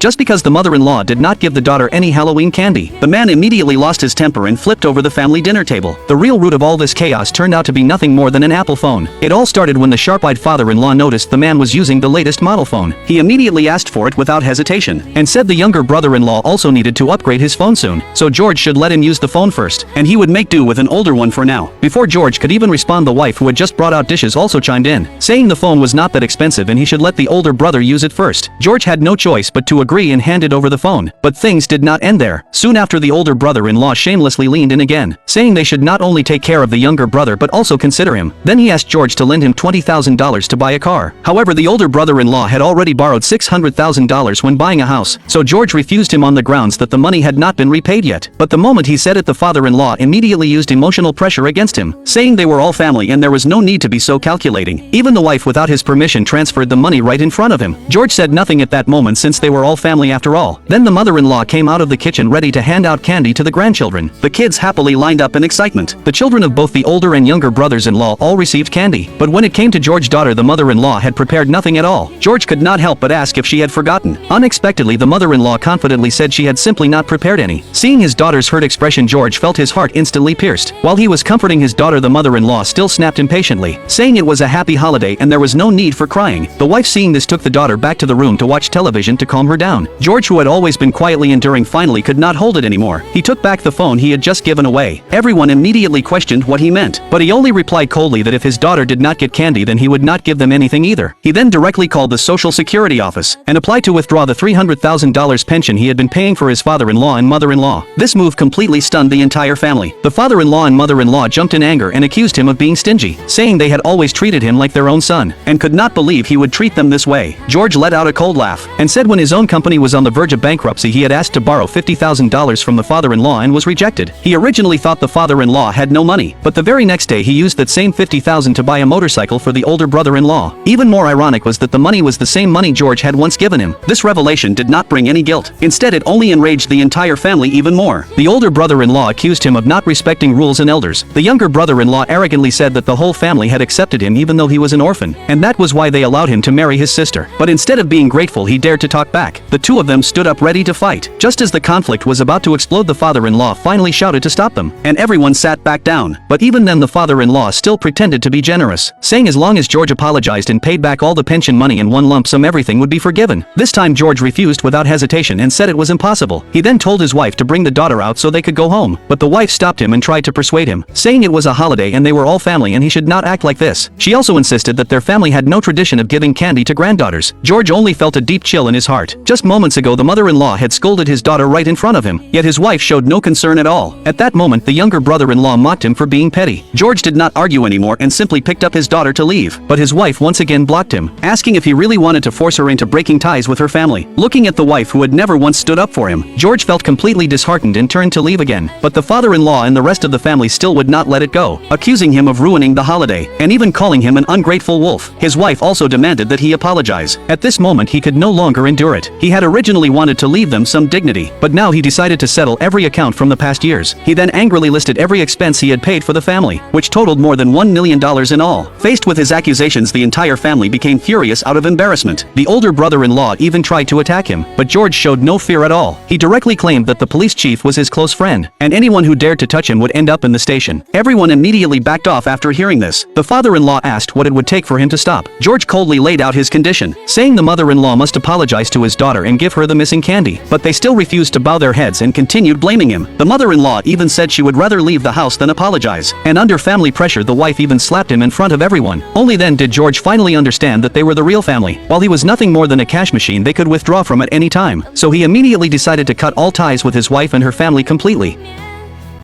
just because the mother-in-law did not give the daughter any Halloween candy. The man immediately lost his temper and flipped over the family dinner table. The real root of all this chaos turned out to be nothing more than an Apple phone. It all started when the sharp-eyed father-in-law noticed the man was using the latest model phone. He immediately asked for it without hesitation, and said the younger brother-in-law also needed to upgrade his phone soon, so George should let him use the phone first, and he would make do with an older one for now. Before George could even respond, the wife who had just brought out dishes also chimed in, saying the phone was not that expensive and he should let the older brother use it first. George had no choice but to agree and handed over the phone. But things did not end there. Soon after, the older brother-in-law shamelessly leaned in again, saying they should not only take care of the younger brother but also consider him. Then he asked George to lend him $20,000 to buy a car. However, the older brother-in-law had already borrowed $600,000 when buying a house, so George refused him on the grounds that the money had not been repaid yet. But the moment he said it, the father-in-law immediately used emotional pressure against him, saying they were all family and there was no need to be so calculating. Even the wife, without his permission, transferred the money right in front of him. George said nothing at that moment, since they were all family after all. Then the mother-in-law came out of the kitchen ready to hand out candy to the grandchildren. The kids happily lined up in excitement. The children of both the older and younger brothers-in-law all received candy. But when it came to George's daughter, the mother-in-law had prepared nothing at all. George could not help but ask if she had forgotten. Unexpectedly, the mother-in-law confidently said she had simply not prepared any. Seeing his daughter's hurt expression, George felt his heart instantly pierced. While he was comforting his daughter, the mother-in-law still snapped impatiently, saying it was a happy holiday and there was no need for crying. The wife, seeing this, took the daughter back to the room to watch television to calm her down. George, who had always been quietly enduring, finally could not hold it anymore. He took back the phone he had just given away. Everyone immediately questioned what he meant, but he only replied coldly that if his daughter did not get candy, then he would not give them anything either. He then directly called the Social Security office and applied to withdraw the $300,000 pension he had been paying for his father-in-law and mother-in-law. This move completely stunned the entire family. The father-in-law and mother-in-law jumped in anger and accused him of being stingy, saying they had always treated him like their own son, and could not believe he would treat them this way. George let out a cold laugh and said when his own company was on the verge of bankruptcy, he had asked to borrow $50,000 from the father-in-law and was rejected. He originally thought the father-in-law had no money, but the very next day he used that same $50,000 to buy a motorcycle for the older brother-in-law. Even more ironic was that the money was the same money George had once given him. This revelation did not bring any guilt. Instead, it only enraged the entire family even more. The older brother-in-law accused him of not respecting rules and elders. The younger brother-in-law arrogantly said that the whole family had accepted him even though he was an orphan, and that was why they allowed him to marry his sister. But instead of being grateful, he dared to talk back. The two of them stood up ready to fight. Just as the conflict was about to explode, the father-in-law finally shouted to stop them, and everyone sat back down. But even then, the father-in-law still pretended to be generous, saying as long as George apologized and paid back all the pension money in one lump sum, everything would be forgiven. This time George refused without hesitation and said it was impossible. He then told his wife to bring the daughter out so they could go home, but the wife stopped him and tried to persuade him, saying it was a holiday and they were all family and he should not act like this. She also insisted that their family had no tradition of giving candy to granddaughters. George only felt a deep chill in his heart. Just moments ago, the mother-in-law had scolded his daughter right in front of him, yet his wife showed no concern at all. At that moment, the younger brother-in-law mocked him for being petty. George did not argue anymore and simply picked up his daughter to leave, but his wife once again blocked him, asking if he really wanted to force her into breaking ties with her family. Looking at the wife who had never once stood up for him, George felt completely disheartened and turned to leave again. But the father-in-law and the rest of the family still would not let it go, accusing him of ruining the holiday, and even calling him an ungrateful wolf. His wife also demanded that he apologize. At this moment, he could no longer endure it. He had originally wanted to leave them some dignity, but now he decided to settle every account from the past years. He then angrily listed every expense he had paid for the family, which totaled more than $1 million in all. Faced with his accusations, the entire family became furious out of embarrassment. The older brother-in-law even tried to attack him, but George showed no fear at all. He directly claimed that the police chief was his close friend, and anyone who dared to touch him would end up in the station. Everyone immediately backed off after hearing this. The father-in-law asked what it would take for him to stop. George coldly laid out his condition, saying the mother-in-law must apologize to his daughter and give her the missing candy, but they still refused to bow their heads and continued blaming him. The mother-in-law even said she would rather leave the house than apologize, and under family pressure, the wife even slapped him in front of everyone. Only then did George finally understand that they were the real family. While he was nothing more than a cash machine they could withdraw from at any time, so he immediately decided to cut all ties with his wife and her family completely.